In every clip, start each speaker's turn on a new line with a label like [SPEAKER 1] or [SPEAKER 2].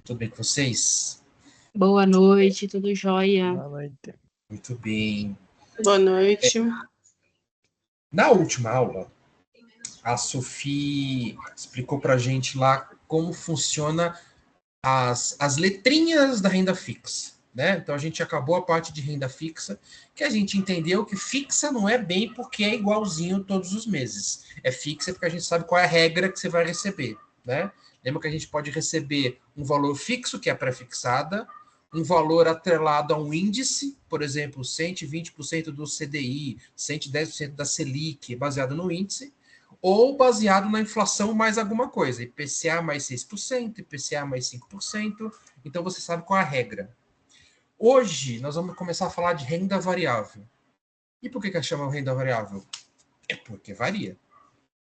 [SPEAKER 1] Tudo bem com vocês?
[SPEAKER 2] Boa noite, tudo jóia?
[SPEAKER 3] Boa noite.
[SPEAKER 1] Muito bem.
[SPEAKER 4] Boa noite.
[SPEAKER 1] Na última aula, a Sophie explicou para a gente lá como funciona as letrinhas da renda fixa, né? Então a gente acabou a parte de renda fixa, que a gente entendeu que fixa não é bem porque é igualzinho todos os meses. É fixa porque a gente sabe qual é a regra que você vai receber, né? Lembra que a gente pode receber um valor fixo, que é pré-fixada, um valor atrelado a um índice, por exemplo, 120% do CDI, 110% da Selic, baseado no índice, ou baseado na inflação mais alguma coisa, IPCA mais 6%, IPCA mais 5%, então você sabe qual é a regra. Hoje, nós vamos começar a falar de renda variável. E por que chama renda variável? É porque varia,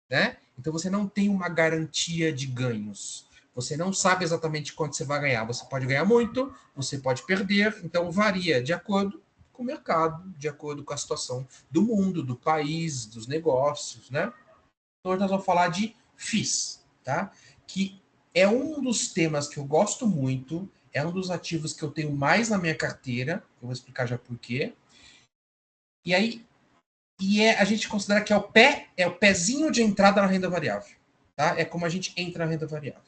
[SPEAKER 1] né? Então você não tem uma garantia de ganhos. Você não sabe exatamente quanto você vai ganhar. Você pode ganhar muito, você pode perder, então varia de acordo com o mercado, de acordo com a situação do mundo, do país, dos negócios, né? Hoje nós vamos falar de FIIs, tá? Que é um dos temas que eu gosto muito, é um dos ativos que eu tenho mais na minha carteira, eu vou explicar já por quê. E aí, a gente considera que é o pezinho de entrada na renda variável, tá? É como a gente entra na renda variável.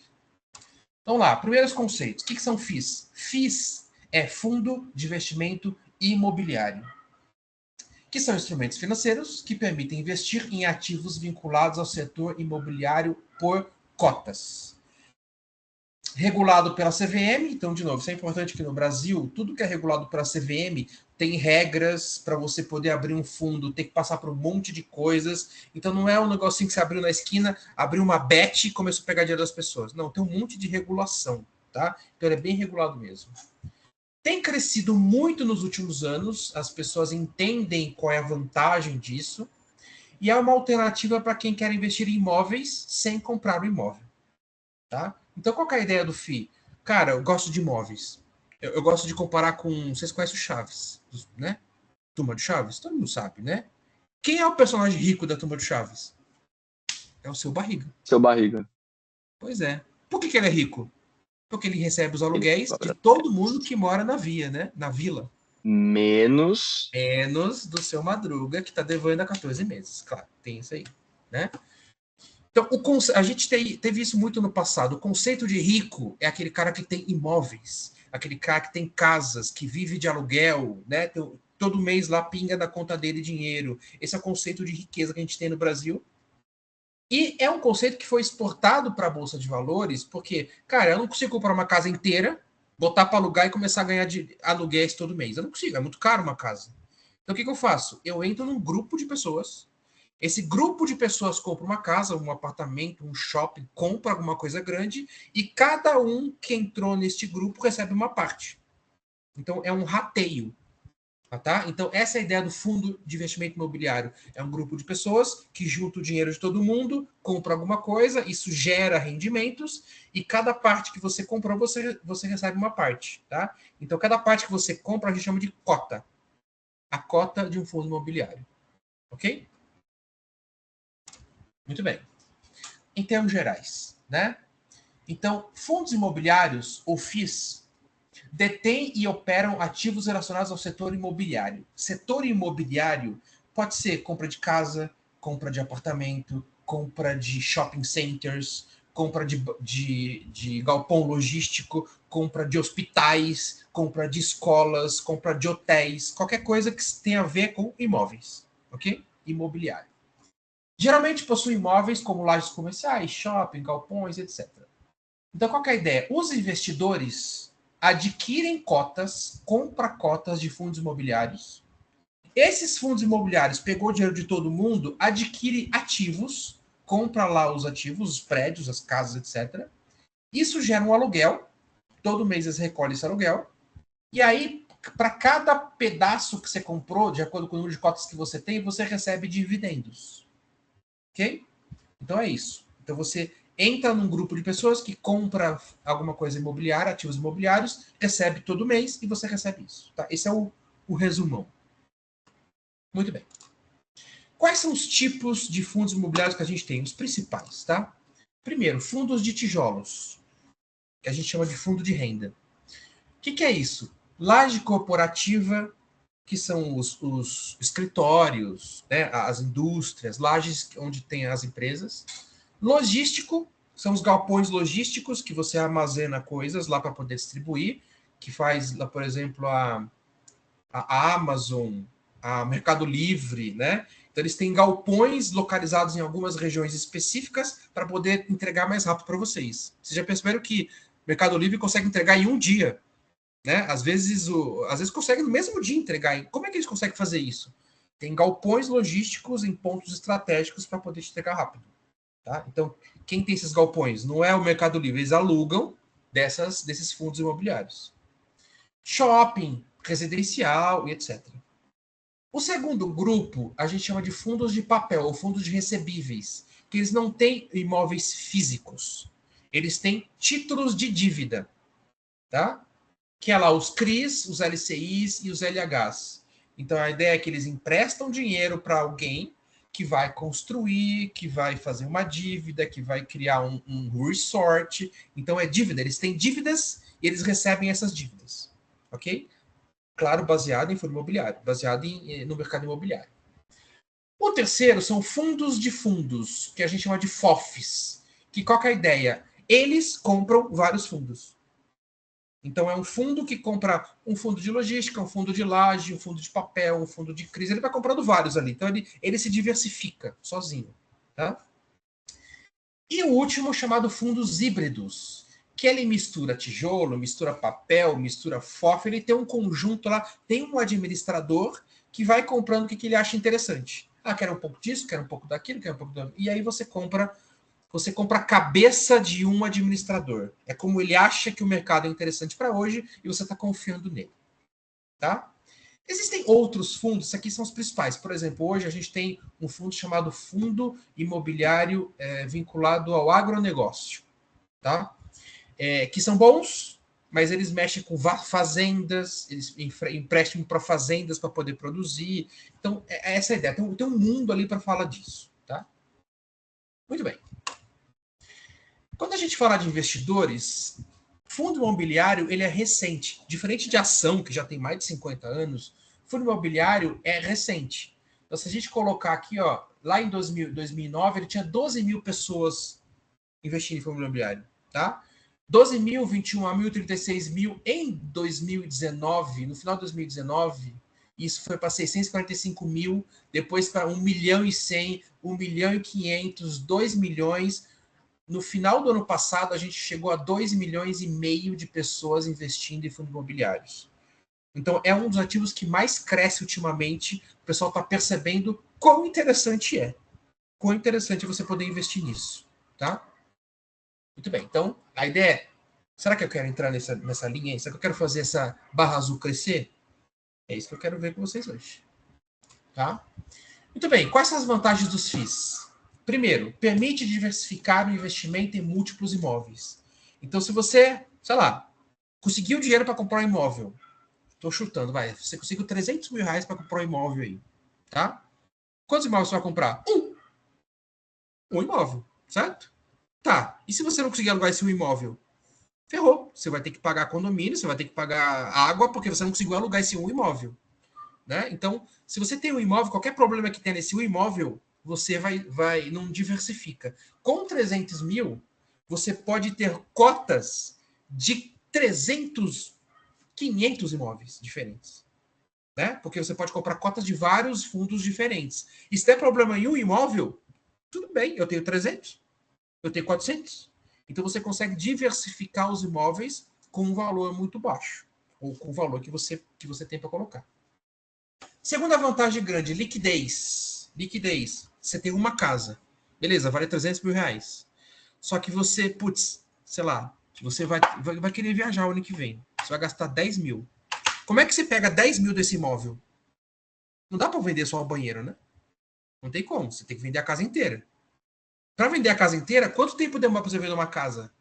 [SPEAKER 1] Então lá, primeiros conceitos. O que são FIIs? FIIs é Fundo de Investimento Imobiliário, que são instrumentos financeiros que permitem investir em ativos vinculados ao setor imobiliário por cotas. Regulado pela CVM, então, de novo, isso é importante que no Brasil, tudo que é regulado pela CVM tem regras para você poder abrir um fundo, tem que passar por um monte de coisas. Então, não é um negocinho que você abriu na esquina, abriu uma bet e começou a pegar dinheiro das pessoas. Não, tem um monte de regulação, tá? Então, ele é bem regulado mesmo. Tem crescido muito nos últimos anos, as pessoas entendem qual é a vantagem disso, e é uma alternativa para quem quer investir em imóveis sem comprar o imóvel. Tá? Então, qual que é a ideia do FII? Cara, eu gosto de imóveis. Eu gosto de comparar com... Vocês conhecem o Chaves, né? Turma do Chaves? Todo mundo sabe, né? Quem é o personagem rico da Turma do Chaves? É o Seu Barriga.
[SPEAKER 3] Seu Barriga.
[SPEAKER 1] Pois é. Por que ele é rico? Porque ele recebe os aluguéis de todo mundo que mora na via, né? Na vila.
[SPEAKER 3] Menos
[SPEAKER 1] do Seu Madruga, que está devendo há 14 meses. Claro, tem isso aí, né? Então, a gente teve isso muito no passado. O conceito de rico é aquele cara que tem imóveis, aquele cara que tem casas, que vive de aluguel, né? Todo mês lá pinga da conta dele dinheiro. Esse é o conceito de riqueza que a gente tem no Brasil. E é um conceito que foi exportado para a Bolsa de Valores, porque, cara, eu não consigo comprar uma casa inteira, botar para alugar e começar a ganhar de aluguéis todo mês. Eu não consigo, é muito caro uma casa. Então, o que eu faço? Eu entro num grupo de pessoas. Esse grupo de pessoas compra uma casa, um apartamento, um shopping, compra alguma coisa grande e cada um que entrou neste grupo recebe uma parte. Então, é um rateio. Tá? Então, essa é a ideia do fundo de investimento imobiliário. É um grupo de pessoas que junta o dinheiro de todo mundo, compra alguma coisa, isso gera rendimentos, e cada parte que você comprou, você recebe uma parte. Tá? Então, cada parte que você compra, a gente chama de cota. A cota de um fundo imobiliário. Ok? Muito bem. Em termos gerais, né? Então, fundos imobiliários, ou FIIs, detêm e operam ativos relacionados ao setor imobiliário. Setor imobiliário pode ser compra de casa, compra de apartamento, compra de shopping centers, compra de galpão logístico, compra de hospitais, compra de escolas, compra de hotéis, qualquer coisa que tenha a ver com imóveis, ok? Imobiliário. Geralmente possui imóveis como lajes comerciais, shopping, galpões, etc. Então, qual que é a ideia? Os investidores adquirem cotas, compra cotas de fundos imobiliários. Esses fundos imobiliários pegou o dinheiro de todo mundo, adquire ativos, compra lá os ativos, os prédios, as casas, etc. Isso gera um aluguel. Todo mês eles recolhem esse aluguel. E aí, para cada pedaço que você comprou, de acordo com o número de cotas que você tem, você recebe dividendos. Ok? Então é isso. Então você entra num grupo de pessoas que compra alguma coisa imobiliária, ativos imobiliários, recebe todo mês e você recebe isso. Tá? Esse é o resumão. Muito bem. Quais são os tipos de fundos imobiliários que a gente tem? Os principais, tá? Primeiro, fundos de tijolos. que a gente chama de fundo de renda. O que é isso? Laje corporativa, que são os escritórios, né, as indústrias, lajes onde tem as empresas. Logístico, são os galpões logísticos, que você armazena coisas lá para poder distribuir, que faz, lá, por exemplo, a Amazon, a Mercado Livre, né? Então, eles têm galpões localizados em algumas regiões específicas para poder entregar mais rápido para vocês. Vocês já perceberam que o Mercado Livre consegue entregar em um dia, né? Às vezes consegue no mesmo dia entregar. Como é que eles conseguem fazer isso? Tem galpões logísticos em pontos estratégicos para poder te entregar rápido. Tá? Então, quem tem esses galpões? Não é o Mercado Livre, eles alugam desses fundos imobiliários. Shopping, residencial e etc. O segundo grupo a gente chama de fundos de papel, ou fundos de recebíveis, que eles não têm imóveis físicos. Eles têm títulos de dívida, tá? Que é lá os CRIs, os LCIs e os LHs. Então a ideia é que eles emprestam dinheiro para alguém que vai construir, que vai fazer uma dívida, que vai criar um resort. Então é dívida, eles têm dívidas e eles recebem essas dívidas, ok? Claro, baseado em fundo imobiliário, baseado no mercado imobiliário. O terceiro são fundos de fundos, que a gente chama de FOFs. Que qual que é a ideia? Eles compram vários fundos. Então é um fundo que compra um fundo de logística, um fundo de laje, um fundo de papel, um fundo de crise. Ele vai comprando vários ali. Então ele se diversifica sozinho. Tá? E o último chamado fundos híbridos, que ele mistura tijolo, mistura papel, mistura FOF, ele tem um conjunto lá, tem um administrador que vai comprando o que ele acha interessante. Ah, quero um pouco disso, quero um pouco daquilo, quero um pouco daquilo. E aí você compra a cabeça de um administrador. É como ele acha que o mercado é interessante para hoje e você está confiando nele. Tá? Existem outros fundos, esses aqui são os principais. Por exemplo, hoje a gente tem um fundo chamado Fundo Imobiliário vinculado ao agronegócio. Tá? Que são bons, mas eles mexem com fazendas, eles empréstimo para fazendas para poder produzir. Então, essa é a ideia. Tem um mundo ali para falar disso. Tá? Muito bem. Quando a gente fala de investidores, fundo imobiliário ele é recente. Diferente de ação, que já tem mais de 50 anos, fundo imobiliário é recente. Então, se a gente colocar aqui, ó, lá em 2009, ele tinha 12 mil pessoas investindo em fundo imobiliário. Tá? 12 mil, 21 mil, 36 mil em 2019, no final de 2019, isso foi para 645 mil, depois para 1 milhão e 100, 1 milhão e 500, 2 milhões. No final do ano passado, a gente chegou a 2 milhões e meio de pessoas investindo em fundos imobiliários. Então, é um dos ativos que mais cresce ultimamente. O pessoal está percebendo quão interessante é. Quão interessante é você poder investir nisso. Tá? Muito bem. Então, a ideia é, será que eu quero entrar nessa linha aí? Será que eu quero fazer essa barra azul crescer? É isso que eu quero ver com vocês hoje. Tá? Muito bem. Quais são as vantagens dos FIIs? Primeiro, permite diversificar o investimento em múltiplos imóveis. Então, se você, sei lá, conseguiu dinheiro para comprar um imóvel, estou chutando, vai, você conseguiu 300 mil reais para comprar um imóvel aí, tá? Quantos imóveis você vai comprar? Um imóvel, certo? Tá, e se você não conseguir alugar esse um imóvel? Ferrou, você vai ter que pagar condomínio, você vai ter que pagar água, porque você não conseguiu alugar esse um imóvel. Né? Então, se você tem um imóvel, qualquer problema que tenha nesse um imóvel, você não diversifica. Com 300 mil, você pode ter cotas de 300, 500 imóveis diferentes. Né? Porque você pode comprar cotas de vários fundos diferentes. E se der problema em um imóvel, tudo bem, eu tenho 300, eu tenho 400. Então você consegue diversificar os imóveis com um valor muito baixo, ou com o valor que você tem para colocar. Segunda vantagem grande, liquidez. Liquidez. Você tem uma casa. Beleza, vale 300 mil reais. Só que você, sei lá, você vai querer viajar o ano que vem. Você vai gastar 10 mil. Como é que você pega 10 mil desse imóvel? Não dá para vender só o banheiro, né? Não tem como. Você tem que vender a casa inteira. Para vender a casa inteira, quanto tempo demora para você vender uma casa?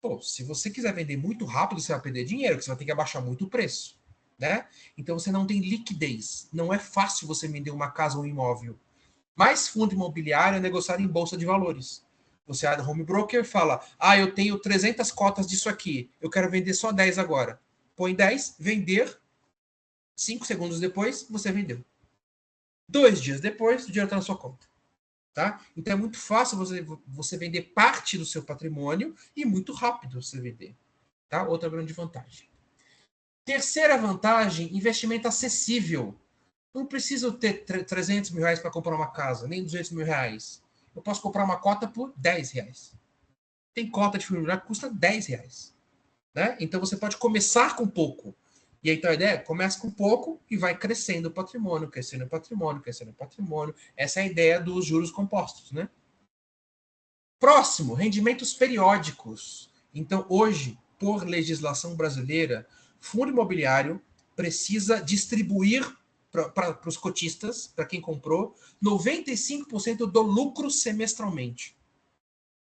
[SPEAKER 1] Pô, se você quiser vender muito rápido, você vai perder dinheiro, porque você vai ter que abaixar muito o preço. Né? Então você não tem liquidez. Não é fácil você vender uma casa ou um imóvel. Mas fundo imobiliário é negociado em bolsa de valores. Você é home broker e fala, eu tenho 300 cotas disso aqui, eu quero vender só 10 agora. Põe 10, vender, 5 segundos depois, você vendeu. 2 dias depois, o dinheiro está na sua conta. Tá? Então é muito fácil você vender parte do seu patrimônio e muito rápido você vender. Tá? Outra grande vantagem. Terceira vantagem, investimento acessível. Não preciso ter 300 mil reais para comprar uma casa, nem 200 mil reais. Eu posso comprar uma cota por 10 reais. Tem cota de fundo imobiliário que custa 10 reais. Né? Então você pode começar com pouco. E aí, então a ideia é, começa com pouco e vai crescendo o patrimônio, crescendo o patrimônio, crescendo o patrimônio. Essa é a ideia dos juros compostos, né? Próximo, rendimentos periódicos. Então, hoje, por legislação brasileira, fundo imobiliário precisa distribuir para os cotistas, para quem comprou, 95% do lucro semestralmente.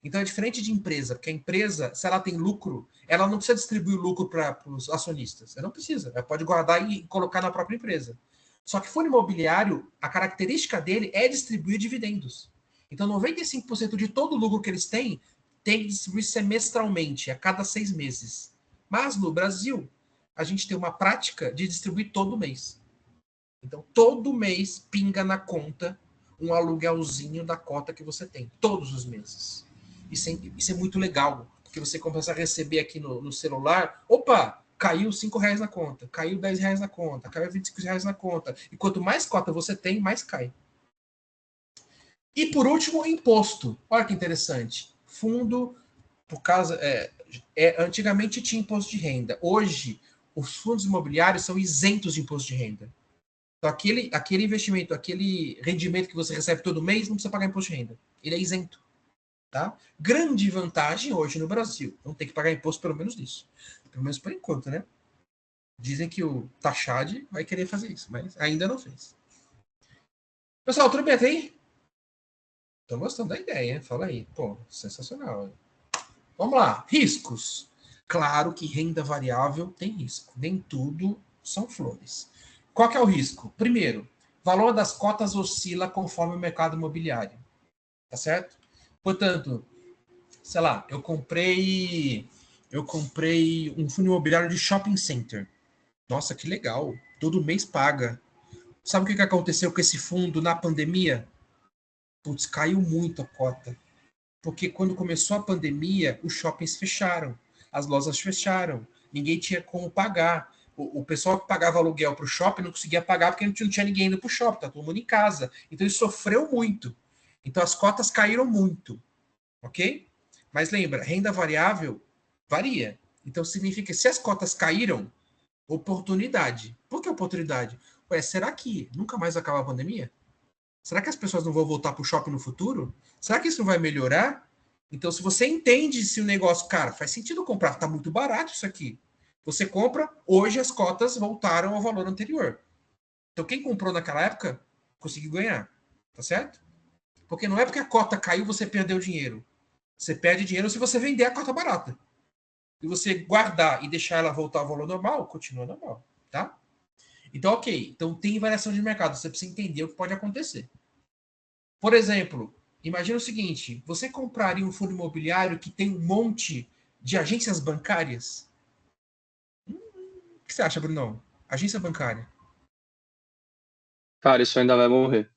[SPEAKER 1] Então é diferente de empresa, porque a empresa, se ela tem lucro, ela não precisa distribuir o lucro para os acionistas. Ela não precisa, ela pode guardar e colocar na própria empresa. Só que fundo imobiliário, a característica dele é distribuir dividendos. Então 95% de todo o lucro que eles têm, tem que distribuir semestralmente, a cada 6 meses. Mas no Brasil, a gente tem uma prática de distribuir todo mês. Então todo mês pinga na conta um aluguelzinho da cota que você tem, todos os meses. Isso é muito legal, porque você começa a receber aqui no celular, opa, caiu 5 reais na conta, caiu 10 reais na conta, caiu 25 reais na conta. E quanto mais cota você tem, mais cai. E por último, imposto. Olha que interessante. Fundo, por causa. Antigamente tinha imposto de renda. Hoje, os fundos imobiliários são isentos de imposto de renda. Então, aquele investimento, aquele rendimento que você recebe todo mês, não precisa pagar imposto de renda. Ele é isento. Tá? Grande vantagem hoje no Brasil. Não tem que pagar imposto pelo menos nisso. Pelo menos por enquanto, né? Dizem que o Taxad vai querer fazer isso, mas ainda não fez. Pessoal, tudo bem até aí? Tô gostando da ideia, hein? Fala aí. Pô, sensacional. Vamos lá. Riscos. Claro que renda variável tem risco. Nem tudo são flores. Qual que é o risco? Primeiro, valor das cotas oscila conforme o mercado imobiliário. Tá certo? Portanto, sei lá, eu comprei um fundo imobiliário de shopping center. Nossa, que legal. Todo mês paga. Sabe o que aconteceu com esse fundo na pandemia? Putz, caiu muito a cota. Porque quando começou a pandemia, os shoppings fecharam, as lojas fecharam, ninguém tinha como pagar. O pessoal que pagava aluguel para o shopping não conseguia pagar porque não tinha ninguém indo para o shopping, tá todo mundo em casa. Então ele sofreu muito. Então as cotas caíram muito, ok? Mas lembra, renda variável varia. Então significa que se as cotas caíram, oportunidade. Por que oportunidade? Ué, será que nunca mais acaba a pandemia? Será que as pessoas não vão voltar para o shopping no futuro? Será que isso não vai melhorar? Então, se você entende se o negócio, cara, faz sentido comprar, tá muito barato isso aqui. Você compra, hoje as cotas voltaram ao valor anterior. Então, quem comprou naquela época conseguiu ganhar, tá certo? Porque não é porque a cota caiu você perdeu dinheiro. Você perde dinheiro se você vender a cota barata. Se você guardar e deixar ela voltar ao valor normal, continua normal, tá? Então, ok. Então, tem variação de mercado. Você precisa entender o que pode acontecer. Por exemplo, imagina o seguinte: você compraria um fundo imobiliário que tem um monte de agências bancárias? O que você acha, Brunão? Agência bancária.
[SPEAKER 3] Cara, isso ainda vai morrer.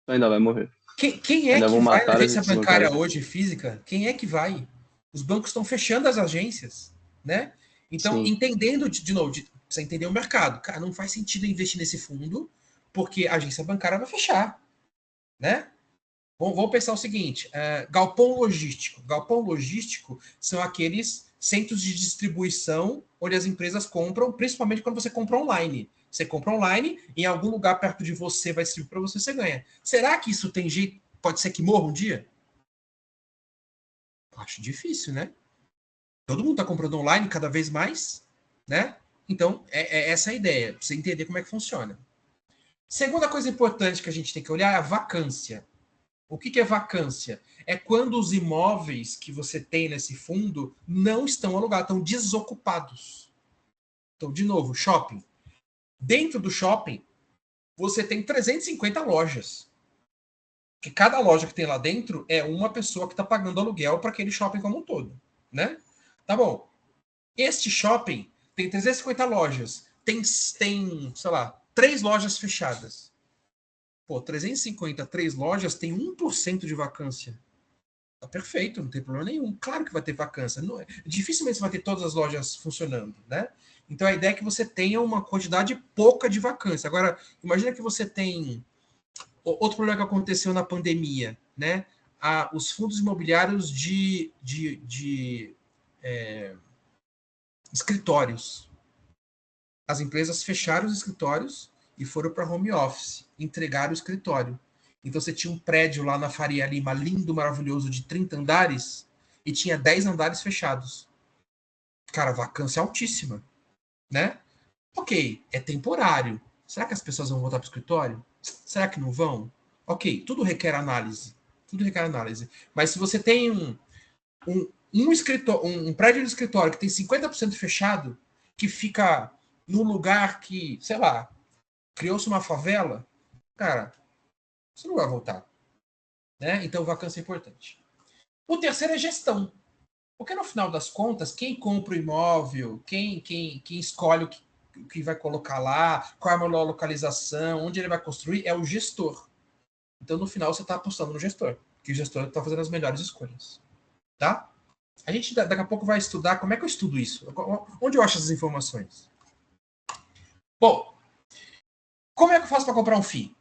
[SPEAKER 3] Ainda vai morrer.
[SPEAKER 1] Quem é
[SPEAKER 3] Ainda
[SPEAKER 1] que
[SPEAKER 3] vão
[SPEAKER 1] vai na
[SPEAKER 3] matar as
[SPEAKER 1] agência
[SPEAKER 3] agências
[SPEAKER 1] bancária
[SPEAKER 3] bancárias.
[SPEAKER 1] hoje, física? Quem é que vai? Os bancos estão fechando as agências, né? Então,
[SPEAKER 3] Sim.
[SPEAKER 1] entendendo, de novo, precisa entender o mercado. Cara, não faz sentido investir nesse fundo, porque a agência bancária vai fechar, né? Vamos pensar o seguinte: galpão logístico. Galpão logístico são aqueles centros de distribuição onde as empresas compram, principalmente quando você compra online. Você compra online, em algum lugar perto de você vai servir para você, você ganha. Será que isso tem jeito? Pode ser que morra um dia? Acho difícil, né? Todo mundo está comprando online cada vez mais, né? Então, é essa a ideia, para você entender como é que funciona. Segunda coisa importante que a gente tem que olhar é a vacância. O que é vacância? É quando os imóveis que você tem nesse fundo não estão alugados, estão desocupados. Então, de novo, shopping. Dentro do shopping, você tem 350 lojas. Porque cada loja que tem lá dentro é uma pessoa que está pagando aluguel para aquele shopping como um todo, né? Tá bom. Este shopping tem 350 lojas. Tem, sei lá, 3 lojas fechadas. Pô, 353 lojas tem 1% de vacância. Tá perfeito, não tem problema nenhum. Claro que vai ter vacância. Não, dificilmente você vai ter todas as lojas funcionando, né? Então a ideia é que você tenha uma quantidade pouca de vacância. Agora, imagina que você tem outro problema que aconteceu na pandemia, né? Os fundos imobiliários de escritórios. As empresas fecharam os escritórios e foram para home office, entregaram o escritório. Então você tinha um prédio lá na Faria Lima, lindo, maravilhoso, de 30 andares, e tinha 10 andares fechados. Cara, vacância altíssima, né? Ok, é temporário. Será que as pessoas vão voltar para o escritório? Será que não vão? Ok, tudo requer análise. Tudo requer análise. Mas se você tem um prédio de escritório que tem 50% fechado, que fica num lugar que, sei lá, criou-se uma favela, cara, você não vai voltar. Né? Então, vacância é importante. O terceiro é gestão. Porque no final das contas, quem compra o imóvel, quem escolhe o que vai colocar lá, qual é a melhor localização, onde ele vai construir, é o gestor. Então, no final, você está apostando no gestor, que o gestor está fazendo as melhores escolhas. Tá? A gente daqui a pouco vai estudar como é que eu estudo isso. Onde eu acho essas informações? Bom, como é que eu faço para comprar um FII?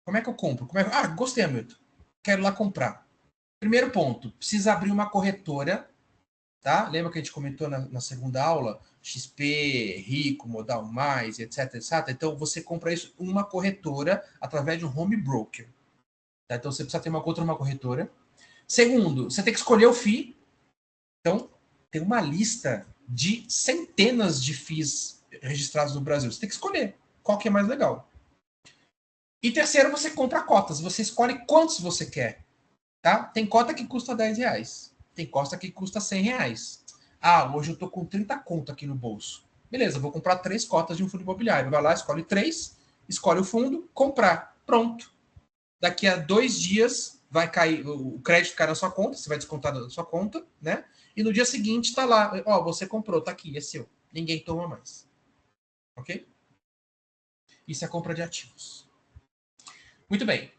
[SPEAKER 1] Como é que eu compro? Gostei, Hamilton. Quero lá comprar. Primeiro ponto, precisa abrir uma corretora, tá? Lembra que a gente comentou na segunda aula? XP, Rico, Modal Mais, etc, etc. Então, você compra isso em uma corretora através de um home broker. Tá? Então, você precisa ter uma conta numa corretora. Segundo, você tem que escolher o FII. Então, tem uma lista de centenas de FIIs registrados no Brasil. Você tem que escolher qual que é mais legal. E terceiro, você compra cotas. Você escolhe quantos você quer. Tá? Tem cota que custa R$10. Tem cota que custa R$100. Hoje eu tô com 30 conto aqui no bolso. Beleza, vou comprar 3 cotas de um fundo imobiliário. Vai lá, escolhe 3, escolhe o fundo, comprar. Pronto. Daqui a 2 dias vai cair, o crédito cai na sua conta, você vai descontar da sua conta, né? E no dia seguinte tá lá, você comprou, tá aqui, é seu. Ninguém toma mais. Ok? Isso é compra de ativos. Muito bem.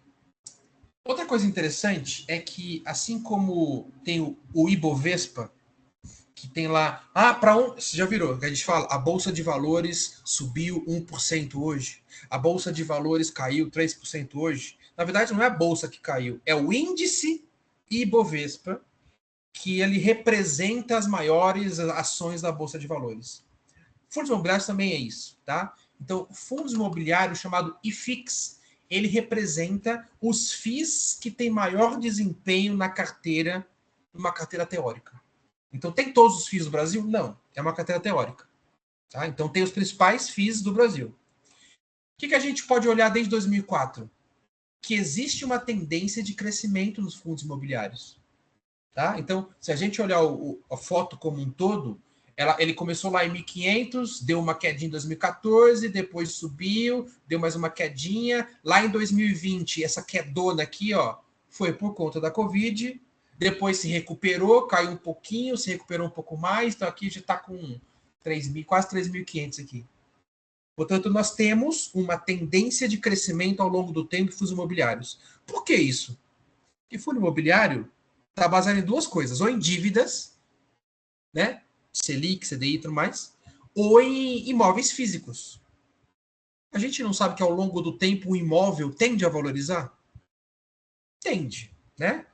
[SPEAKER 1] Outra coisa interessante é que, assim como tem o Ibovespa, que tem lá. Você já virou? Que a gente fala, a Bolsa de Valores subiu 1% hoje. A Bolsa de Valores caiu 3% hoje. Na verdade, não é a Bolsa que caiu, é o índice Ibovespa, que ele representa as maiores ações da Bolsa de Valores. Fundos imobiliários também é isso, tá? Então, fundos imobiliários chamado IFIX, ele representa os FIIs que têm maior desempenho na carteira, numa carteira teórica. Então, tem todos os FIIs do Brasil? Não, é uma carteira teórica. Tá? Então, tem os principais FIIs do Brasil. O que a gente pode olhar desde 2004? Que existe uma tendência de crescimento nos fundos imobiliários. Tá? Então, se a gente olhar a foto como um todo, ele começou lá em 1.500, deu uma quedinha em 2014, depois subiu, deu mais uma quedinha. Lá em 2020, essa quedona aqui, foi por conta da Covid. Depois se recuperou, caiu um pouquinho, se recuperou um pouco mais. Então aqui já está com 3.000, quase 3.500 aqui. Portanto, nós temos uma tendência de crescimento ao longo do tempo em fundos imobiliários. Por que isso? Porque fundo imobiliário está baseado em 2 coisas, ou em dívidas, né? Selic, CDI e tudo mais, ou em imóveis físicos. A gente não sabe que ao longo do tempo o imóvel tende a valorizar? Tende, né?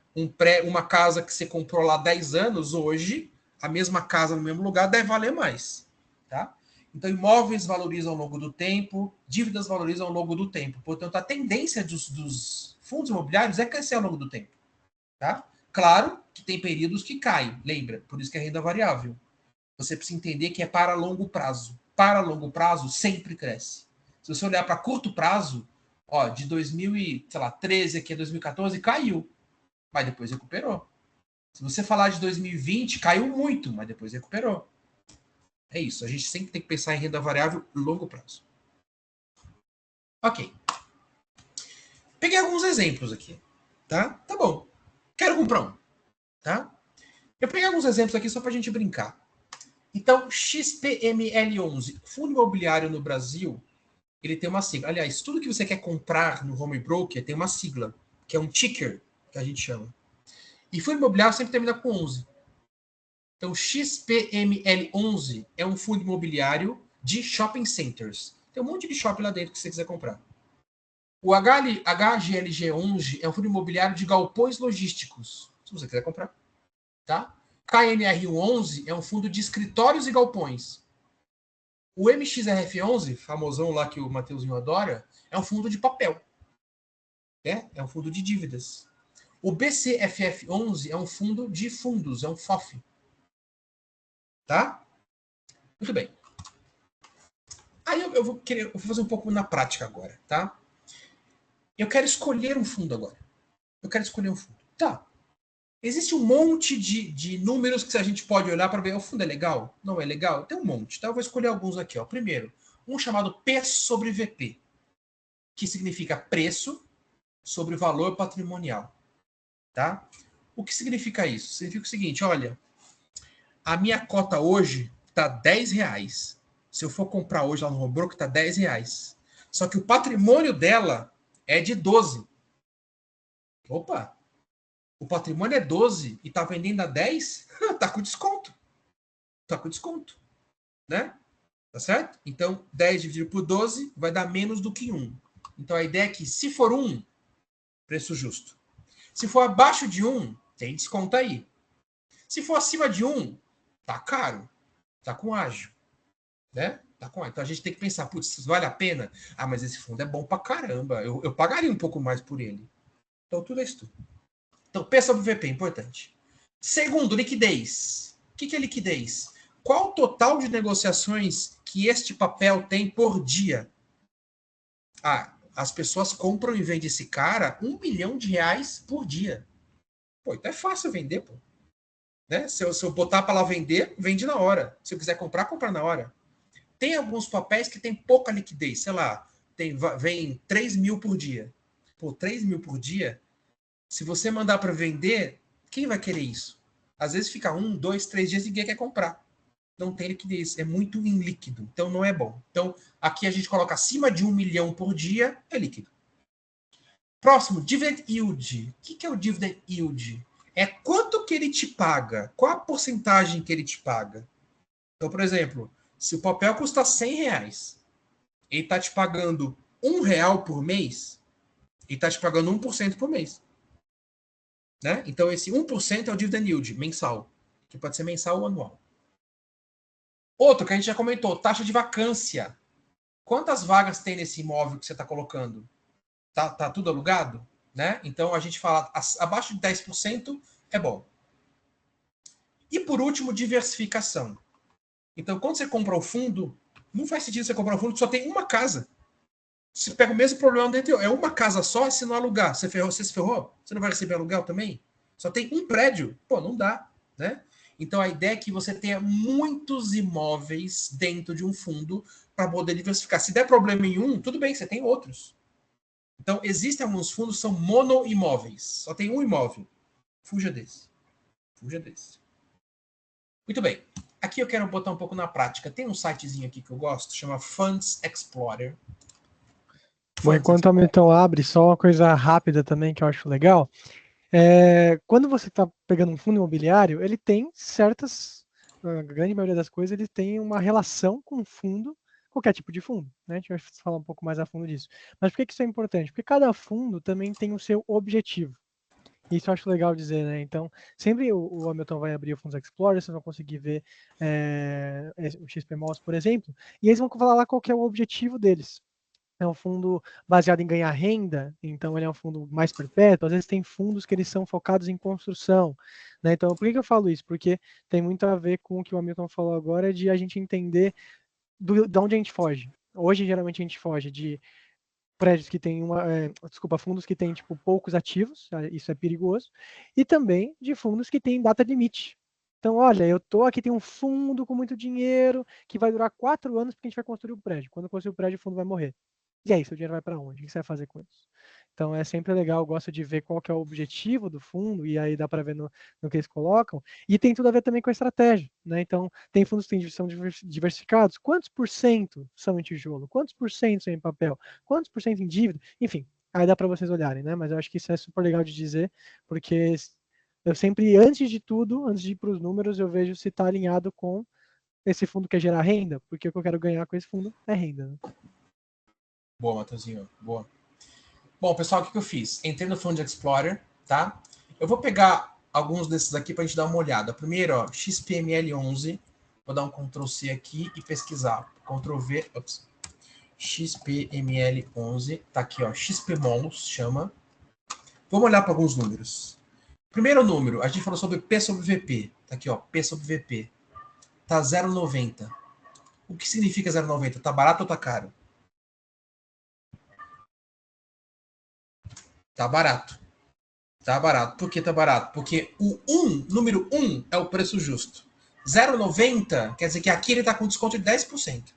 [SPEAKER 1] Uma casa que você comprou lá há 10 anos, hoje, a mesma casa no mesmo lugar deve valer mais, tá? Então, imóveis valorizam ao longo do tempo, dívidas valorizam ao longo do tempo. Portanto, a tendência dos fundos imobiliários é crescer ao longo do tempo, tá? Claro que tem períodos que caem, lembra? Por isso que é renda variável. Você precisa entender que é para longo prazo. Para longo prazo, sempre cresce. Se você olhar para curto prazo, de 2013 aqui a 2014, caiu, mas depois recuperou. Se você falar de 2020, caiu muito, mas depois recuperou. É isso, a gente sempre tem que pensar em renda variável longo prazo. Ok. Peguei alguns exemplos aqui, Tá? Tá bom. Quero comprar um. Tá? Eu peguei alguns exemplos aqui só para a gente brincar. Então, XPML11, fundo imobiliário no Brasil, ele tem uma sigla. Aliás, tudo que você quer comprar no home broker tem uma sigla, que é um ticker, que a gente chama. E fundo imobiliário sempre termina com 11. Então, XPML11 é um fundo imobiliário de shopping centers. Tem um monte de shopping lá dentro que você quiser comprar. O HGLG11 é um fundo imobiliário de galpões logísticos, se você quiser comprar. Tá? KNR11 é um fundo de escritórios e galpões. O MXRF11, famosão lá que o Mateuzinho adora, é um fundo de papel. Né? É um fundo de dívidas. O BCFF11 é um fundo de fundos, é um FOF. Tá? Muito bem. Aí eu vou fazer um pouco na prática agora, tá? Eu quero escolher um fundo agora. Eu quero escolher um fundo. Tá. Existe um monte de números que a gente pode olhar para ver, o fundo é legal? Não é legal? Tem um monte, tá? Eu vou escolher alguns aqui, ó. Primeiro, um chamado P sobre VP, que significa preço sobre valor patrimonial, tá? O que significa isso? Significa o seguinte, olha, a minha cota hoje tá R$10. Se eu for comprar hoje lá no home broker, tá R$10. Só que o patrimônio dela é de 12. Opa! O patrimônio é 12 e tá vendendo a 10? Tá com desconto. Tá com desconto. Né? Tá certo? Então, 10 dividido por 12 vai dar menos do que 1. Então, a ideia é que se for 1, preço justo. Se for abaixo de 1, tem desconto aí. Se for acima de 1, tá caro. Tá com ágio. Né? Tá com ágio. Então, a gente tem que pensar, putz, vale a pena? Ah, mas esse fundo é bom pra caramba. Eu pagaria um pouco mais por ele. Então, tudo é isso. Então, P sobre VP, importante. Segundo, liquidez. O que é liquidez? Qual o total de negociações que este papel tem por dia? Ah, as pessoas compram e vendem esse cara R$1 milhão por dia. Pô, então é fácil vender, pô. Né? Se eu botar para lá vender, vende na hora. Se eu quiser comprar, compra na hora. Tem alguns papéis que tem pouca liquidez, sei lá, vem 3 mil por dia. Pô, 3 mil por dia, se você mandar para vender, quem vai querer isso? Às vezes fica 1, 2, 3 dias e ninguém quer comprar. Não tem liquidez, é muito em líquido, então não é bom. Então, aqui a gente coloca acima de 1 milhão por dia, é líquido. Próximo, dividend yield. O que é o dividend yield? É quanto que ele te paga, qual a porcentagem que ele te paga. Então, por exemplo, se o papel custa R$100, ele está te pagando R$1 por mês, ele está te pagando 1% por mês. Né? Então, esse 1% é o dividend yield mensal, que pode ser mensal ou anual. Outro que a gente já comentou, taxa de vacância. Quantas vagas tem nesse imóvel que você está colocando? Tá tudo alugado? Né? Então, a gente fala abaixo de 10% é bom. E, por último, diversificação. Então, quando você compra o fundo, não faz sentido você comprar um fundo que só tem uma casa. Você pega o mesmo problema dentro. É uma casa só, e se não alugar, você se ferrou? Você não vai receber aluguel também? Só tem um prédio? Pô, não dá, né? Então a ideia é que você tenha muitos imóveis dentro de um fundo para poder diversificar. Se der problema em um, tudo bem, você tem outros. Então existem alguns fundos que são monoimóveis. Só tem um imóvel. Fuja desse. Fuja desse. Muito bem. Aqui eu quero botar um pouco na prática. Tem um sitezinho aqui que eu gosto, chama Funds Explorer.
[SPEAKER 4] Bom, enquanto o Hamilton abre, só uma coisa rápida também que eu acho legal. Quando você está pegando um fundo imobiliário, ele tem a grande maioria das coisas, ele tem uma relação com o fundo, qualquer tipo de fundo, né? A gente vai falar um pouco mais a fundo disso. Mas por que isso é importante? Porque cada fundo também tem o seu objetivo. Isso eu acho legal dizer, né? Então, sempre o Hamilton vai abrir o Funds Explorer, vocês vão conseguir ver o XPMOS, por exemplo, e eles vão falar lá qual que é o objetivo deles. É um fundo baseado em ganhar renda, então ele é um fundo mais perpétuo. Às vezes tem fundos que eles são focados em construção, né? Então, por que eu falo isso? Porque tem muito a ver com o que o Hamilton falou agora, de a gente entender de onde a gente foge. Hoje, geralmente, a gente foge de prédios que têm fundos que têm tipo poucos ativos, isso é perigoso, e também de fundos que têm data limite. Então, olha, aqui tem um fundo com muito dinheiro que vai durar 4 anos porque a gente vai construir o prédio. Quando construir o prédio, o fundo vai morrer. E aí, seu dinheiro vai para onde? O que você vai fazer com isso? Então é sempre legal, eu gosto de ver qual que é o objetivo do fundo, e aí dá para ver no que eles colocam, e tem tudo a ver também com a estratégia, né? Então, tem fundos que são diversificados, quantos por cento são em tijolo, quantos por cento são em papel, quantos por cento em dívida, enfim, aí dá para vocês olharem, né? Mas eu acho que isso é super legal de dizer, porque eu sempre, antes de tudo, antes de ir para os números, eu vejo se está alinhado com esse fundo quer gerar renda, porque o que eu quero ganhar com esse fundo é renda. Né?
[SPEAKER 1] Boa, Matheusinho. Boa. Bom, pessoal, o que eu fiz? Entrei no Fund Explorer, tá? Eu vou pegar alguns desses aqui para a gente dar uma olhada. Primeiro, ó, XPML11. Vou dar um Ctrl+C aqui e pesquisar. Ctrl+V. Ops. XPML11. Tá aqui, ó. XPMOLs chama. Vamos olhar para alguns números. Primeiro número, a gente falou sobre P sobre VP. Tá aqui, ó. P sobre VP. Tá 0,90. O que significa 0,90? Tá barato ou tá caro? Tá barato. Tá barato. Por que tá barato? Porque o número 1 é o preço justo. 0,90 quer dizer que aqui ele está com desconto de 10%.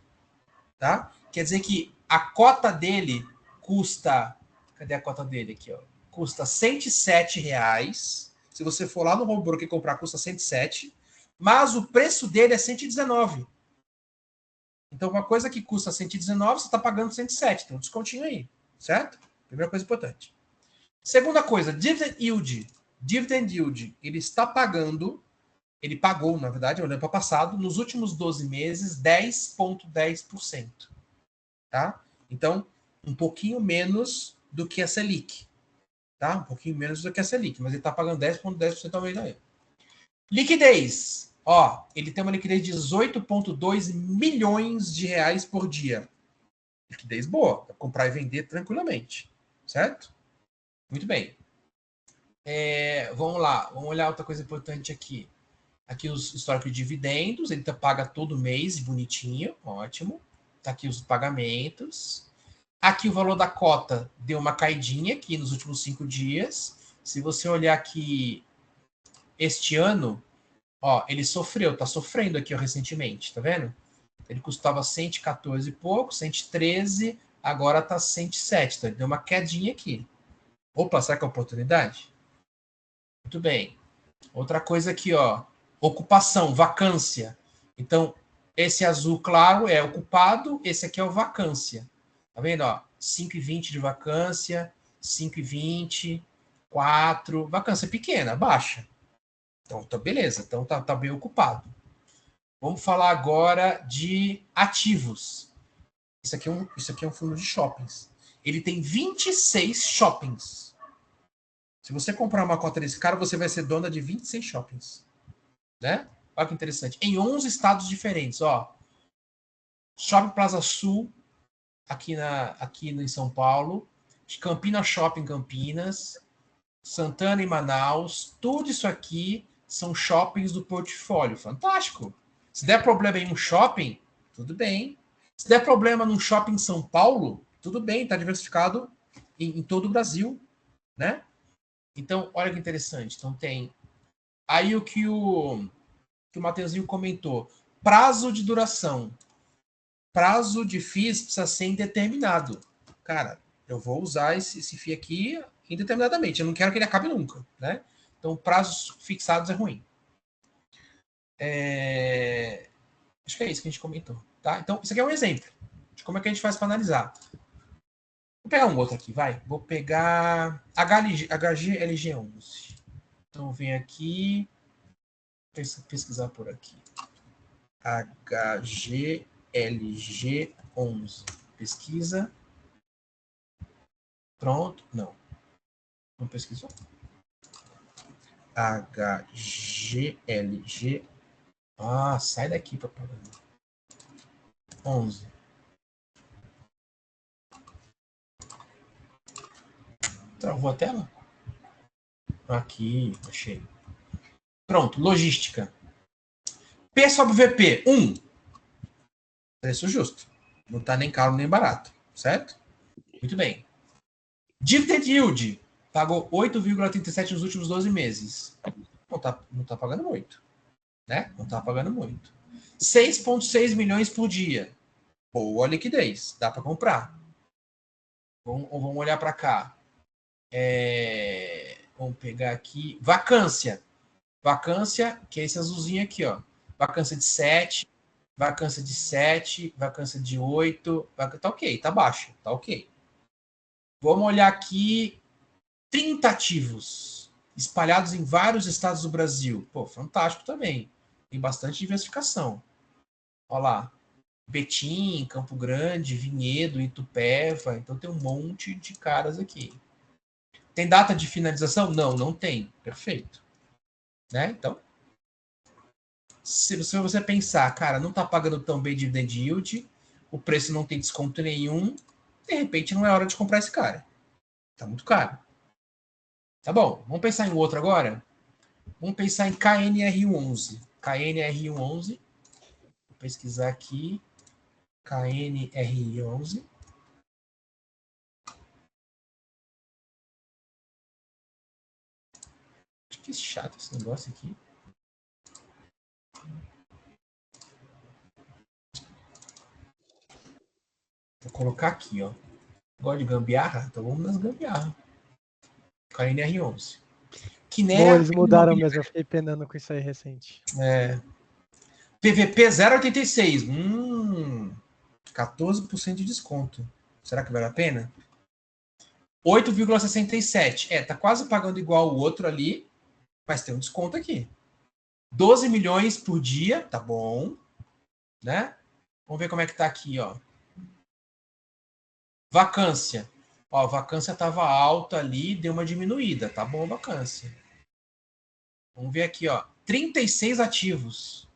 [SPEAKER 1] Tá? Quer dizer que a cota dele custa... Cadê a cota dele aqui? Ó? Custa R$107. Se você for lá no home broker comprar, custa 107. Mas o preço dele é 119. Então, uma coisa que custa 119, você está pagando 107. Tem um descontinho aí. Certo? Primeira coisa importante. Segunda coisa, dividend yield. Dividend yield, ele está pagando, ele pagou, na verdade, olhando para o passado, nos últimos 12 meses, 10,10%. Tá? Então, um pouquinho menos do que a Selic. Tá? Um pouquinho menos do que a Selic, mas ele está pagando 10,10% ao mês aí. Liquidez. Ó, ele tem uma liquidez de 18,2 milhões de reais por dia. Liquidez boa, para comprar e vender tranquilamente. Certo? Muito bem. Vamos lá, vamos olhar outra coisa importante aqui. Aqui os históricos de dividendos, ele paga todo mês, bonitinho, ótimo. Tá aqui os pagamentos. Aqui o valor da cota deu uma caidinha aqui nos últimos 5 dias. Se você olhar aqui este ano, ó, ele sofreu, tá sofrendo aqui ó, recentemente, tá vendo? Ele custava 114 e pouco, 113, agora tá 107, tá? Deu uma quedinha aqui. Opa, será que é oportunidade? Muito bem. Outra coisa aqui, ó. Ocupação, vacância. Então, esse azul claro é ocupado, esse aqui é o vacância. Tá vendo, ó? 5,20 de vacância, 5,20, 4. Vacância pequena, baixa. Então, tá beleza. Então, tá bem ocupado. Vamos falar agora de ativos. Isso aqui é um fundo de shoppings. Ele tem 26 shoppings. Se você comprar uma cota desse cara, você vai ser dona de 26 shoppings. Né? Olha que interessante. Em 11 estados diferentes. Ó. Shopping Plaza Sul, aqui em São Paulo. Campina Shopping Campinas. Santana em Manaus. Tudo isso aqui são shoppings do portfólio. Fantástico. Se der problema em um shopping, tudo bem. Se der problema num shopping em São Paulo, tudo bem. Está diversificado em todo o Brasil. Né? Então, olha que interessante. Então, tem aí o que o Matheusinho comentou. Prazo de duração. Prazo de FIIs precisa ser indeterminado. Cara, eu vou usar esse FII aqui indeterminadamente. Eu não quero que ele acabe nunca. Né? Então, prazos fixados é ruim. Acho que é isso que a gente comentou. Tá? Então, isso aqui é um exemplo de como é que a gente faz para analisar. Vou pegar um outro aqui, vai. Vou pegar HGLG11. Então, vem aqui. Pesquisar por aqui. HGLG11. Pesquisa. Pronto. Não. Não pesquisou. HGLG. Ah, sai daqui, propaganda. 11. Travou a tela? Aqui, achei. Pronto, logística. P sobre VP, 1. Preço justo. Não está nem caro nem barato, certo? Muito bem. Dividend yield. Pagou 8,37 nos últimos 12 meses. Não tá pagando muito. Né? Não está pagando muito. 6,6 milhões por dia. Boa liquidez. Dá para comprar. Vamos olhar para cá. Vamos pegar aqui. Vacância. Vacância, que é esse azulzinho aqui, ó. Vacância de 7, vacância de 7, vacância de 8. Tá ok, tá baixo, tá ok. Vamos olhar aqui. 30 ativos espalhados em vários estados do Brasil. Pô, fantástico também. Tem bastante diversificação. Olha lá. Betim, Campo Grande, Vinhedo, Itupeva. Então tem um monte de caras aqui. Tem data de finalização? Não, não tem. Perfeito. Né? Então, se você pensar, cara, não está pagando tão bem dividend yield, o preço não tem desconto nenhum, de repente não é hora de comprar esse cara. Tá muito caro. Tá bom, vamos pensar em outro agora? Vamos pensar em KNR11. KNR11. Vou pesquisar aqui. KNR11. Que chato esse negócio aqui. Vou colocar aqui, ó. Gosto de gambiarra? Então vamos nas gambiarra. KNR11.
[SPEAKER 4] Boa, eles mudaram mesmo, eu fiquei penando com isso aí recente.
[SPEAKER 1] PVP 0,86. 14% de desconto. Será que vale a pena? 8,67. Tá quase pagando igual o outro ali, mas tem um desconto aqui. 12 milhões por dia, tá bom. Né? Vamos ver como é que tá aqui, ó. Vacância. Ó, a vacância estava alta ali, deu uma diminuída. Tá bom a vacância. Vamos ver aqui, ó. 36 ativos.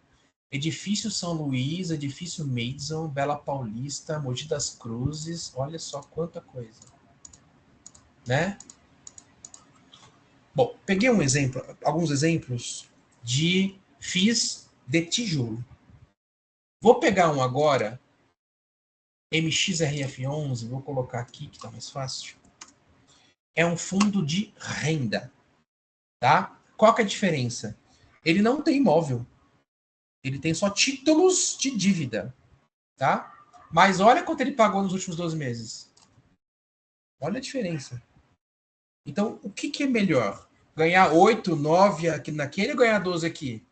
[SPEAKER 1] Edifício São Luís, Edifício Madison, Bela Paulista, Mogi das Cruzes. Olha só quanta coisa. Né? Bom, peguei alguns exemplos de FIIs de tijolo. Vou pegar um agora, MXRF11, vou colocar aqui que está mais fácil. É um fundo de renda. Tá? Qual que é a diferença? Ele não tem imóvel. Ele tem só títulos de dívida. Tá? Mas olha quanto ele pagou nos últimos 12 meses. Olha a diferença. Então, o que é melhor? Ganhar 8, 9 aqui naquele ou ganhar 12 aqui?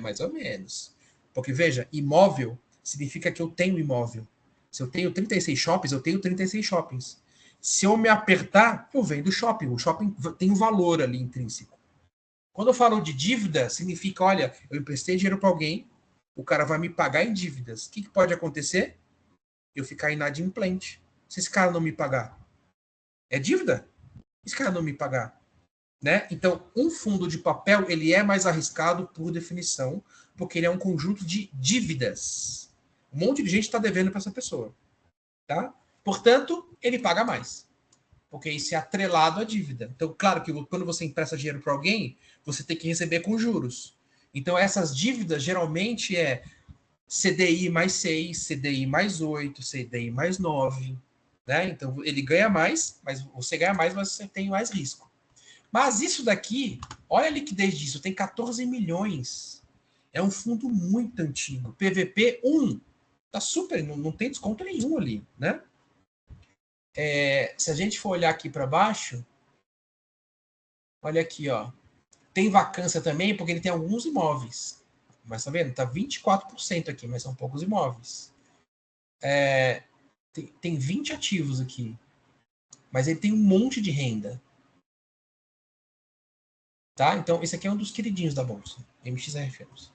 [SPEAKER 1] Mais ou menos. Porque, veja, imóvel significa que eu tenho imóvel. Se eu tenho 36 shoppings, eu tenho 36 shoppings. Se eu me apertar, eu vendo shopping. O shopping tem um valor ali intrínseco. Quando eu falo de dívida, significa, olha, eu emprestei dinheiro para alguém, o cara vai me pagar em dívidas. O que pode acontecer? Eu ficar inadimplente. Se esse cara não me pagar, é dívida? Esse cara não me pagar, né? Então, um fundo de papel ele é mais arriscado por definição, porque ele é um conjunto de dívidas. Um monte de gente está devendo para essa pessoa, tá? Portanto, ele paga mais, porque isso é atrelado à dívida. Então, claro que quando você empresta dinheiro para alguém, você tem que receber com juros. Então, essas dívidas geralmente é CDI mais 6, CDI mais 8, CDI mais 9, né? Então, ele ganha mais, mas você ganha mais, mas você tem mais risco. Mas isso daqui, olha a liquidez disso, tem 14 milhões. É um fundo muito antigo. PVP 1. Tá super, não tem desconto nenhum ali, né? Se a gente for olhar aqui para baixo, olha aqui, ó. Tem vacância também, porque ele tem alguns imóveis. Mas tá vendo? Tá 24% aqui, mas são poucos imóveis. Tem 20 ativos aqui. Mas ele tem um monte de renda. Tá? Então, esse aqui é um dos queridinhos da bolsa. MXRF11.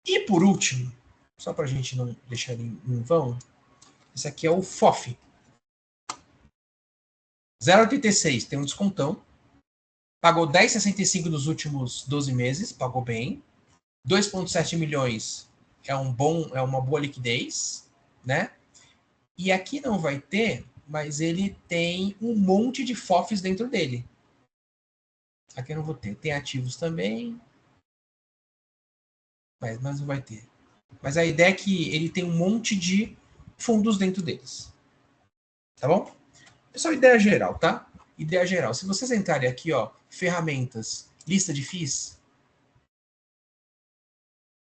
[SPEAKER 1] E por último, só para a gente não deixar ele em vão, esse aqui é o FOF. 0,86, tem um descontão. Pagou 10,65 nos últimos 12 meses, pagou bem. 2,7 milhões é uma boa liquidez, né? E aqui não vai ter, mas ele tem um monte de FOFs dentro dele. Aqui eu não vou ter. Tem ativos também, mas não vai ter. Mas a ideia é que ele tem um monte de fundos dentro deles. Tá bom? É só ideia geral, tá? Ideia geral. Se vocês entrarem aqui, ó, ferramentas, lista de FIIs,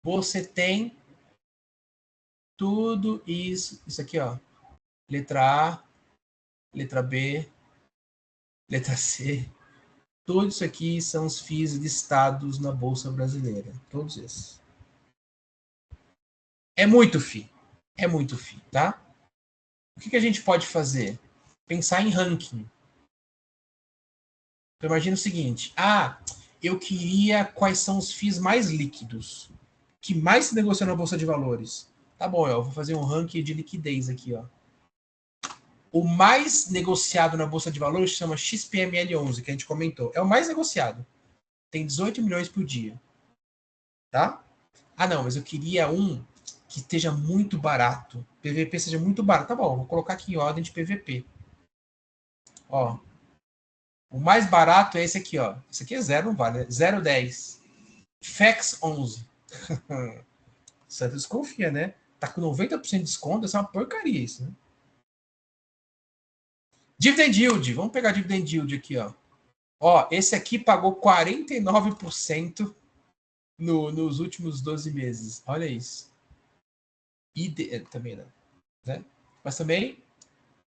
[SPEAKER 1] você tem tudo isso aqui, ó. Letra A, letra B, letra C. Tudo isso aqui são os FIIs listados na Bolsa Brasileira. Todos esses. É muito FII. É muito FII, tá? O que a gente pode fazer? Pensar em ranking. Então, imagina o seguinte. Eu queria quais são os FIIs mais líquidos. Que mais se negocia na Bolsa de Valores. Tá bom, eu vou fazer um ranking de liquidez aqui, ó. O mais negociado na Bolsa de Valores chama XPML11, que a gente comentou. É o mais negociado. Tem 18 milhões por dia. Tá? Não, mas eu queria um que esteja muito barato. PVP seja muito barato. Tá bom, vou colocar aqui em ordem de PVP. Ó. O mais barato é esse aqui, ó. Esse aqui é 0, não vale. 0,10. FEX 11. Você desconfia, né? Tá com 90% de desconto. Essa é uma porcaria isso, né? Dividend Yield. Vamos pegar Dividend Yield aqui, ó. Ó, esse aqui pagou 49% nos últimos 12 meses. Olha isso. Também não, né? Mas também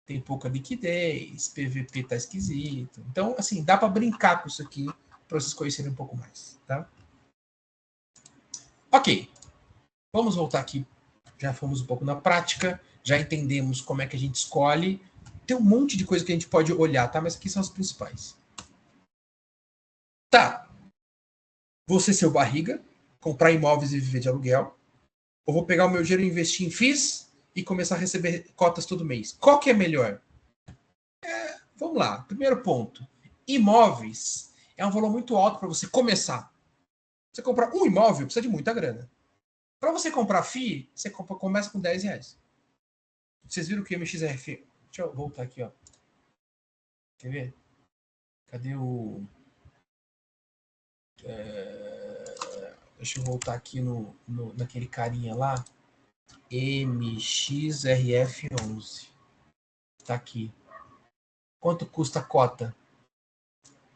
[SPEAKER 1] tem pouca liquidez, PVP tá esquisito. Então, assim, dá para brincar com isso aqui para vocês conhecerem um pouco mais, tá? Ok. Vamos voltar aqui. Já fomos um pouco na prática, já entendemos como é que a gente escolhe. Tem um monte de coisa que a gente pode olhar, tá? Mas aqui são as principais. Tá. Vou ser seu barriga, comprar imóveis e viver de aluguel. Ou vou pegar o meu dinheiro e investir em FIIs e começar a receber cotas todo mês. Qual que é melhor? Vamos lá. Primeiro ponto. Imóveis é um valor muito alto para você começar. Você comprar um imóvel precisa de muita grana. Para você comprar FII, você começa com R$10. Vocês viram que o MXRF... Deixa eu voltar aqui, ó. Quer ver? Cadê o... Deixa eu voltar aqui naquele carinha lá. MXRF11. Tá aqui. Quanto custa a cota?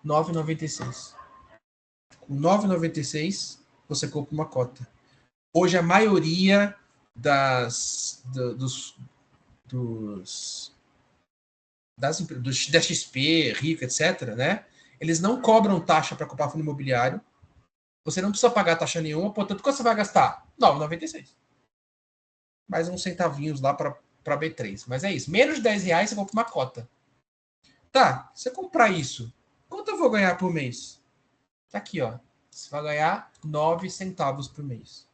[SPEAKER 1] R$ 9,96. Com R$ 9,96 você compra uma cota. Hoje a maioria dos da XP, Rica, etc., né? Eles não cobram taxa para comprar fundo imobiliário. Você não precisa pagar taxa nenhuma, portanto, quanto você vai gastar? R$ 9,96. Mais uns centavinhos lá para B3. Mas é isso. Menos de R$10 você compra uma cota. Tá, se você comprar isso, quanto eu vou ganhar por mês? Tá aqui, ó. Você vai ganhar 9 centavos por mês.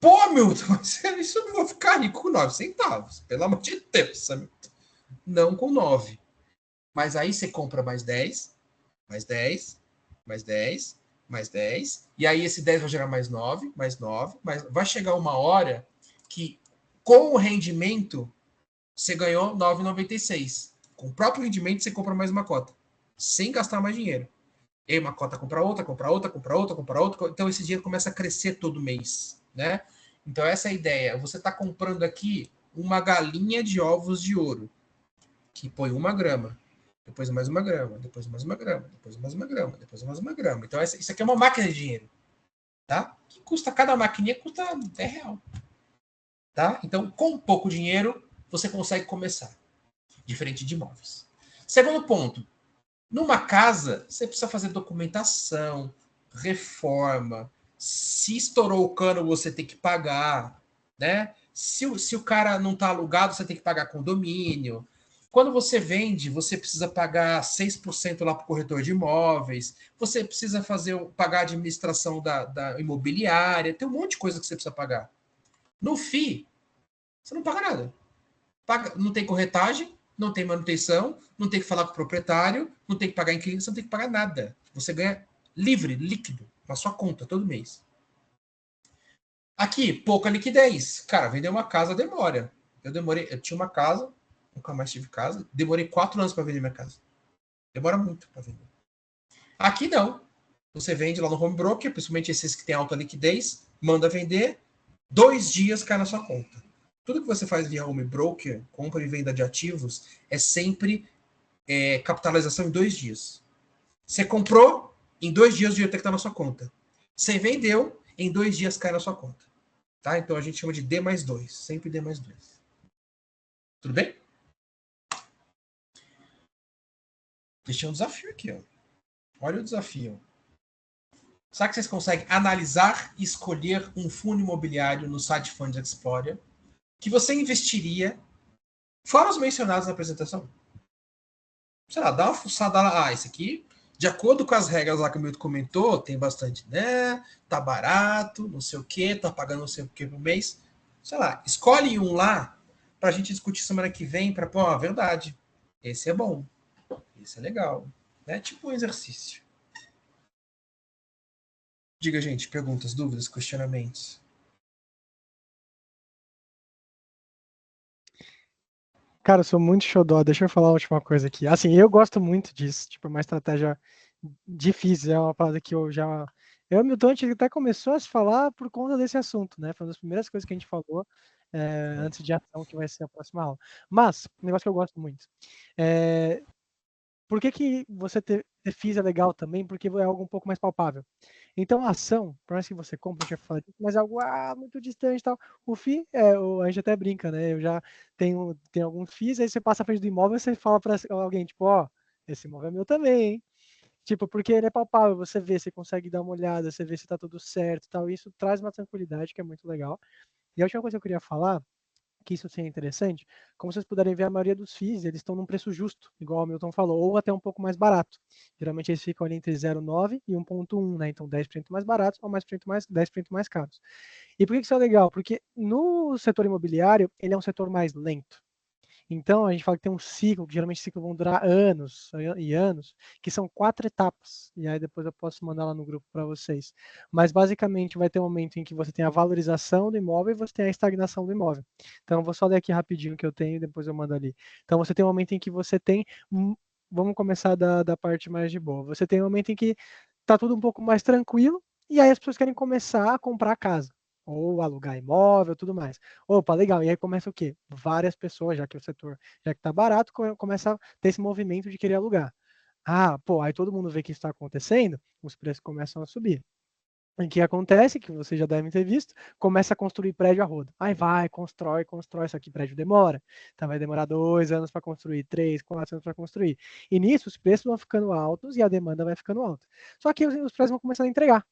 [SPEAKER 1] Pô, Milton, isso eu não vou ficar rico com 9 centavos. Pelo amor de Deus, sabe? Não com 9. Mas aí você compra mais 10, mais 10, mais 10, mais 10. E aí esse 10 vai gerar mais 9, mais 9. Vai chegar uma hora que, com o rendimento, você ganhou 9,96. Com o próprio rendimento, você compra mais uma cota. Sem gastar mais dinheiro. E aí uma cota compra outra, compra outra, compra outra, compra outra. Então esse dinheiro começa a crescer todo mês, né? Então essa é a ideia. Você está comprando aqui uma galinha de ovos de ouro, que põe 1 grama, depois mais 1 grama, depois mais 1 grama, depois mais 1 grama, depois mais 1 grama. Então isso aqui é uma máquina de dinheiro, tá? Que custa, cada maquininha custa R$10, tá? Então com pouco dinheiro você consegue começar, diferente de imóveis. Segundo ponto. Numa casa, você precisa fazer documentação, reforma. Se estourou o cano, você tem que pagar, né? Se o cara não está alugado, você tem que pagar condomínio. Quando você vende, você precisa pagar 6% lá para o corretor de imóveis. Você precisa pagar a administração da imobiliária. Tem um monte de coisa que você precisa pagar. No FII, você não paga nada. Não tem corretagem, não tem manutenção, não tem que falar com o proprietário, não tem que pagar inquilino, você não tem que pagar nada. Você ganha livre, líquido, na sua conta, todo mês. Aqui, pouca liquidez. Cara, vender uma casa demora. Eu tinha uma casa, nunca mais tive casa, demorei 4 anos para vender minha casa. Demora muito para vender. Aqui não. Você vende lá no home broker, principalmente esses que têm alta liquidez, manda vender, 2 dias cai na sua conta. Tudo que você faz via home broker, compra e venda de ativos, é sempre capitalização em 2 dias. Você comprou, em 2 dias o dinheiro tem que estar na sua conta. Você vendeu, em 2 dias cai na sua conta. Tá? Então a gente chama de D mais 2. Sempre D mais 2. Tudo bem? Deixei um desafio aqui, ó. Olha o desafio. Será que vocês conseguem analisar e escolher um fundo imobiliário no site Funds Explorer que você investiria, fora os mencionados na apresentação? Sei lá, dá uma fuçada lá. Ah, esse aqui, de acordo com as regras lá que o Milton comentou, tem bastante, né? Tá barato, não sei o que, tá pagando não sei o que por mês. Sei lá, escolhe um lá pra gente discutir semana que vem pra, pô, a verdade. Esse é bom. Esse é legal. É tipo um exercício. Diga, gente, perguntas, dúvidas, questionamentos.
[SPEAKER 4] Cara, eu sou muito xodó. Deixa eu falar a última coisa aqui. Assim, eu gosto muito disso. Tipo, uma estratégia difícil. É uma parada que eu já. Eu e o Milton, a gente até começou a se falar por conta desse assunto, né? Foi uma das primeiras coisas que a gente falou antes de ação, que vai ser a próxima aula. Mas, um negócio que eu gosto muito. Por que você ter FIIs é legal também? Porque é algo um pouco mais palpável. Então, a ação, por mais que você compre, a gente vai falar disso, mas é algo muito distante e tal. O FII, a gente até brinca, né? Eu já tenho alguns FIIs, aí você passa à frente do imóvel e você fala para alguém, tipo, ó, esse imóvel é meu também, hein? Tipo, porque ele é palpável, você vê, você consegue dar uma olhada, você vê se tá tudo certo e tal. Isso traz uma tranquilidade que é muito legal. E a última coisa que eu queria falar que isso seja interessante, como vocês puderem ver, a maioria dos FIIs, eles estão num preço justo, igual o Milton falou, ou até um pouco mais barato. Geralmente eles ficam ali entre 0,9 e 1,1, né? Então 10% mais baratos ou 10% mais caros. E por que isso é legal? Porque no setor imobiliário, ele é um setor mais lento. Então, a gente fala que tem um ciclo, que geralmente ciclos vão durar anos e anos, que são 4 etapas. E aí depois eu posso mandar lá no grupo para vocês. Mas basicamente vai ter um momento em que você tem a valorização do imóvel e você tem a estagnação do imóvel. Então, eu vou só ler aqui rapidinho o que eu tenho e depois eu mando ali. Então, você tem um momento em que você tem. Vamos começar da parte mais de boa. Você tem um momento em que está tudo um pouco mais tranquilo, e aí as pessoas querem começar a comprar casa ou alugar imóvel, tudo mais. Opa, legal. E aí começa o quê? Várias pessoas, já que o setor, já que tá barato, começa a ter esse movimento de querer alugar. Ah, pô, aí todo mundo vê que isso está acontecendo, os preços começam a subir. O que acontece, que vocês já devem ter visto, começa a construir prédio a rodo. Aí vai, constrói, isso aqui prédio demora. Então vai demorar 2 anos para construir, 3, 4 anos para construir. E nisso os preços vão ficando altos e a demanda vai ficando alta. Só que os preços vão começar a entregar.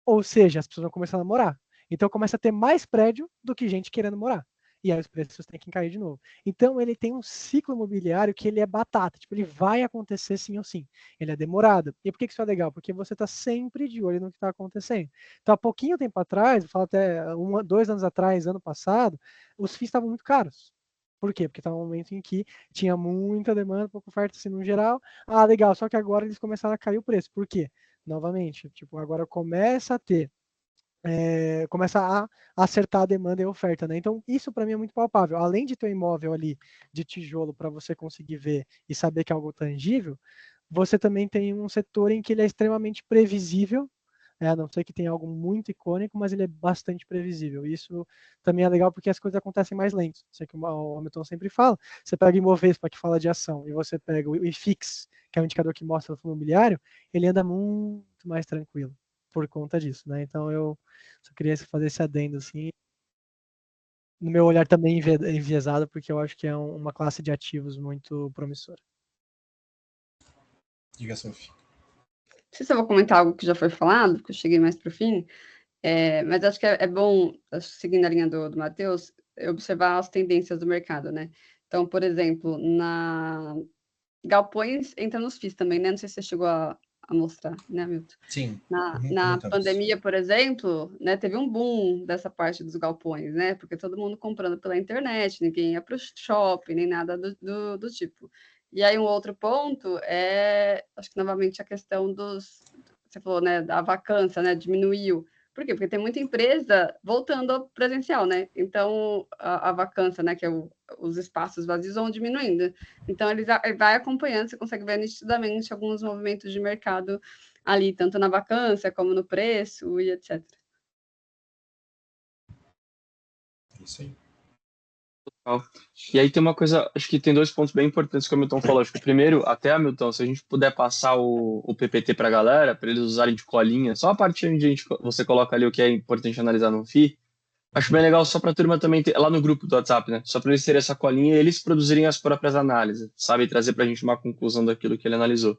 [SPEAKER 4] Ou seja, as pessoas vão começar a morar. Então começa a ter mais prédio do que gente querendo morar. E aí os preços têm que cair de novo. Então ele tem um ciclo imobiliário que ele é batata, tipo, ele vai acontecer sim ou sim. Ele é demorado. E por que isso é legal? Porque você está sempre de olho no que está acontecendo. Então, há pouquinho tempo atrás, eu falo até 2 anos atrás, ano passado, os FIIs estavam muito caros. Por quê? Porque estava um momento em que tinha muita demanda, pouca oferta, assim, no geral. Ah, legal, só que agora eles começaram a cair o preço. Por quê? Novamente, tipo, agora começa a ter, começa a acertar a demanda e a oferta, né? Então, isso para mim é muito palpável. Além de ter um imóvel ali de tijolo para você conseguir ver e saber que é algo tangível, você também tem um setor em que ele é extremamente previsível, a não ser que tenha algo muito icônico, mas ele é bastante previsível. Isso também é legal porque as coisas acontecem mais lentas. Isso é que o Hamilton sempre fala. Você pega o Ibovespa, que fala de ação, e você pega o IFIX, que é um indicador que mostra o fundo imobiliário, ele anda muito mais tranquilo por conta disso, né? Então eu só queria fazer esse adendo assim. No meu olhar também enviesado, porque eu acho que é uma classe de ativos muito promissora.
[SPEAKER 1] Diga, Sophie.
[SPEAKER 5] Não sei se eu vou comentar algo que já foi falado, porque eu cheguei mais para o fim, mas acho que é bom, seguindo a linha do Matheus, observar as tendências do mercado, né? Então, por exemplo, galpões entra nos FIIs também, né? Não sei se você chegou a mostrar, né, Milton?
[SPEAKER 1] Sim.
[SPEAKER 5] Na pandemia, por exemplo, né, teve um boom dessa parte dos galpões, né? Porque todo mundo comprando pela internet, ninguém ia para o shopping, nem nada do tipo. E aí um outro ponto acho que novamente a questão você falou, né, da vacância, né, diminuiu. Por quê? Porque tem muita empresa voltando ao presencial, né? Então a vacância, né, que é os espaços vazios vão diminuindo. Então ele vai acompanhando, você consegue ver nitidamente alguns movimentos de mercado ali, tanto na vacância como no preço e etc.
[SPEAKER 1] Isso aí.
[SPEAKER 3] E aí tem uma coisa, acho que tem 2 pontos bem importantes que o Hamilton falou. Acho que o primeiro, até, Hamilton, se a gente puder passar o PPT para a galera, para eles usarem de colinha, só a parte onde você coloca ali o que é importante analisar no FII, Acho bem legal só para a turma também ter, lá no grupo do WhatsApp, né? Só para eles terem essa colinha e eles produzirem as próprias análises, sabe? E trazer para a gente uma conclusão daquilo que ele analisou.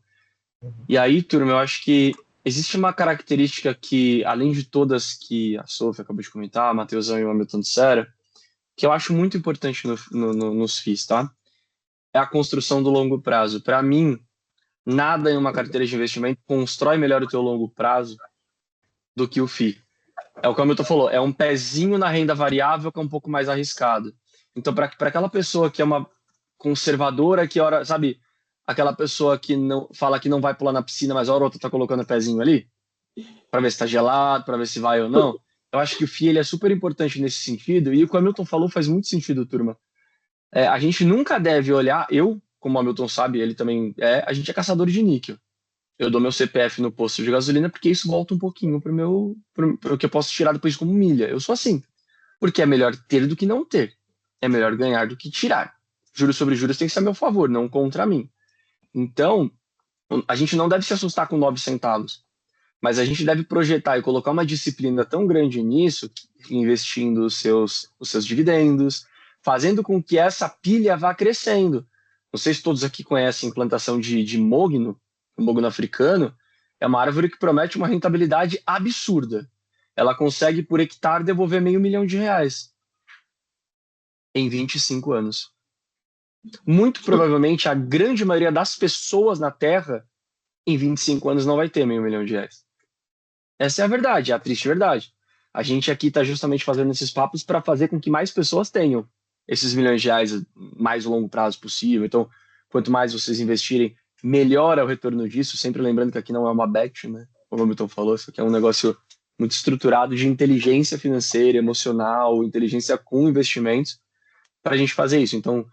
[SPEAKER 3] E aí, turma, eu acho que existe uma característica que, além de todas que a Sofia acabou de comentar, a Matheusão e o Hamilton disseram, que eu acho muito importante nos FIIs, tá? É a construção do longo prazo. Para mim, nada em uma carteira de investimento constrói melhor o teu longo prazo do que o FII. É o que o Hamilton falou, é um pezinho na renda variável que é um pouco mais arriscado. Então, para aquela pessoa que é uma conservadora, que hora, sabe, aquela pessoa que não fala que não vai pular na piscina, mas a hora outra tá colocando o pezinho ali, para ver se está gelado, para ver se vai ou não. Eu acho que o FII ele é super importante nesse sentido, e o que o Hamilton falou faz muito sentido, turma. A gente nunca deve olhar, eu, como o Hamilton sabe, ele também a gente é caçador de níquel. Eu dou meu CPF no posto de gasolina porque isso volta um pouquinho pro que eu posso tirar depois como milha. Eu sou assim. Porque é melhor ter do que não ter. É melhor ganhar do que tirar. Juros sobre juros tem que ser a meu favor, não contra mim. Então, a gente não deve se assustar com 9 centavos. Mas a gente deve projetar e colocar uma disciplina tão grande nisso, investindo os seus dividendos, fazendo com que essa pilha vá crescendo. Não sei se todos aqui conhecem a plantação de mogno. O mogno africano é uma árvore que promete uma rentabilidade absurda. Ela consegue, por hectare, devolver R$500 mil em 25 anos. Muito provavelmente, a grande maioria das pessoas na Terra, em 25 anos, não vai ter R$500 mil. Essa é a verdade, é a triste verdade. A gente aqui está justamente fazendo esses papos para fazer com que mais pessoas tenham esses R$1.000.000 mais longo prazo possível. Então, quanto mais vocês investirem, melhor é o retorno disso, sempre lembrando que aqui não é uma bet, né? Como o Hamilton falou, isso aqui é um negócio muito estruturado de inteligência financeira, emocional, inteligência com investimentos, para a gente fazer isso. Então,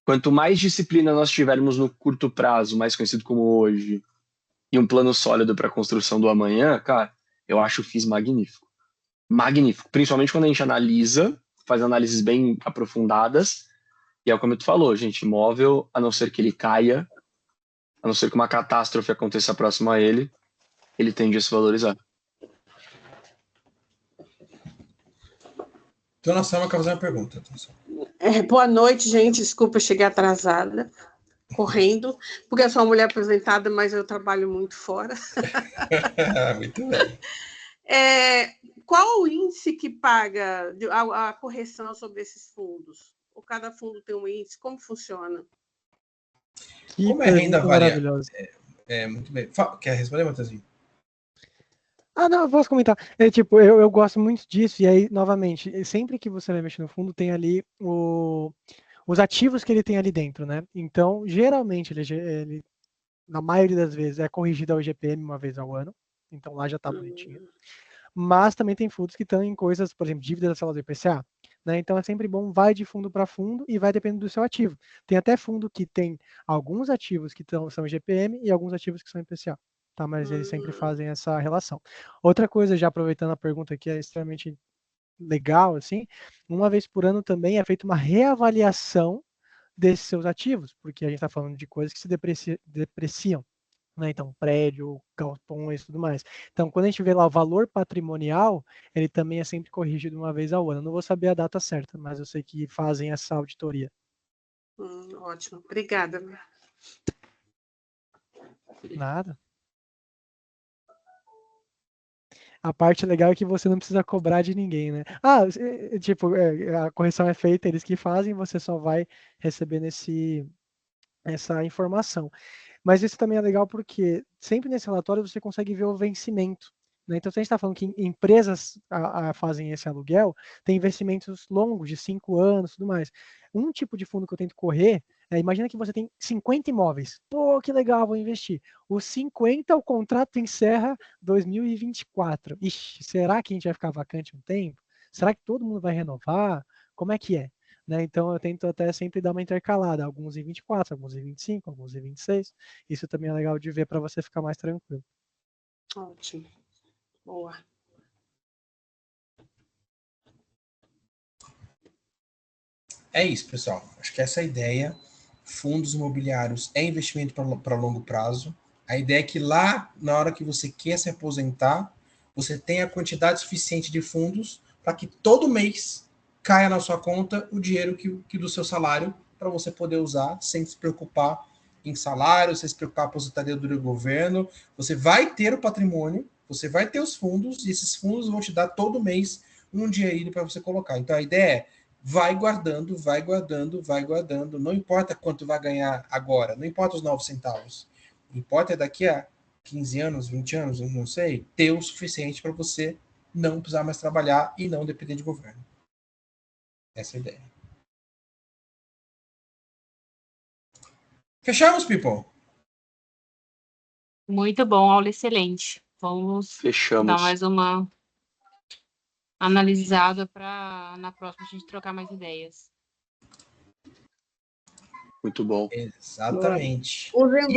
[SPEAKER 3] quanto mais disciplina nós tivermos no curto prazo, mais conhecido como hoje, e um plano sólido para a construção do amanhã, cara, eu acho o FIIs magnífico. Magnífico. Principalmente quando a gente analisa, faz análises bem aprofundadas, e é o que o Hamilton falou, gente, imóvel, a não ser que ele caia, a não ser que uma catástrofe aconteça próximo a ele tende a se valorizar.
[SPEAKER 1] Dona Selma quer fazer uma pergunta.
[SPEAKER 6] Boa noite, gente. Desculpa, eu cheguei atrasada, correndo, porque eu sou uma mulher aposentada, mas eu trabalho muito fora.
[SPEAKER 1] Muito bem.
[SPEAKER 6] Qual o índice que paga a correção sobre esses fundos? Ou cada fundo tem um índice? Como funciona?
[SPEAKER 1] Como é renda variável? Muito bem. Quer responder, Matheusinho?
[SPEAKER 4] Não, eu posso comentar. Eu gosto muito disso, e aí, novamente, sempre que você vai mexer no fundo, tem ali os ativos que ele tem ali dentro, né? Então, geralmente, ele na maioria das vezes, é corrigido ao IGPM uma vez ao ano, então lá já está bonitinho. Mas também tem fundos que estão em coisas, por exemplo, dívidas do IPCA, né? Então é sempre bom, vai de fundo para fundo e vai dependendo do seu ativo. Tem até fundo que tem alguns ativos que são IGPM e alguns ativos que são IPCA. Tá, mas eles sempre fazem essa relação. Outra coisa, já aproveitando a pergunta que é extremamente legal, assim, uma vez por ano também é feita uma reavaliação desses seus ativos, porque a gente está falando de coisas que se depreciam, né? Então, prédio, galpões e tudo mais. Então, quando a gente vê lá o valor patrimonial, ele também é sempre corrigido uma vez ao ano. Eu não vou saber a data certa, mas eu sei que fazem essa auditoria.
[SPEAKER 6] Ótimo, obrigada.
[SPEAKER 4] Nada. A parte legal é que você não precisa cobrar de ninguém, né? A correção é feita, eles que fazem, você só vai receber essa informação. Mas isso também é legal porque sempre nesse relatório você consegue ver o vencimento, né? Então, se a gente está falando que empresas fazem esse aluguel, tem investimentos longos, de 5 anos e tudo mais. Um tipo de fundo que eu tento correr imagina que você tem 50 imóveis. Pô, que legal, vou investir. Os 50, o contrato encerra 2024. Ixi, será que a gente vai ficar vacante um tempo? Será que todo mundo vai renovar? Como é que é? Né? Então, eu tento até sempre dar uma intercalada. Alguns em 24, alguns em 25, alguns em 26. Isso também é legal de ver para você ficar mais tranquilo.
[SPEAKER 6] Ótimo. Boa.
[SPEAKER 1] É isso, pessoal. Acho que essa é a ideia. Fundos imobiliários é investimento para longo prazo. A ideia é que lá, na hora que você quer se aposentar, você tenha a quantidade suficiente de fundos para que todo mês caia na sua conta o dinheiro que do seu salário para você poder usar sem se preocupar em salário, sem se preocupar com a aposentadoria do governo. Você vai ter o patrimônio, você vai ter os fundos, e esses fundos vão te dar todo mês um dinheirinho para você colocar. Então a ideia é vai guardando, vai guardando, vai guardando. Não importa quanto vai ganhar agora, não importa os 9 centavos. Importa daqui a 15 anos, 20 anos, eu não sei, ter o suficiente para você não precisar mais trabalhar e não depender de governo. Essa é a ideia. Fechamos, people?
[SPEAKER 2] Muito bom, aula excelente. Vamos
[SPEAKER 3] Fechamos.
[SPEAKER 2] dar mais uma analisada para na próxima a gente trocar mais ideias.
[SPEAKER 3] Muito bom.
[SPEAKER 1] Exatamente.
[SPEAKER 6] Usem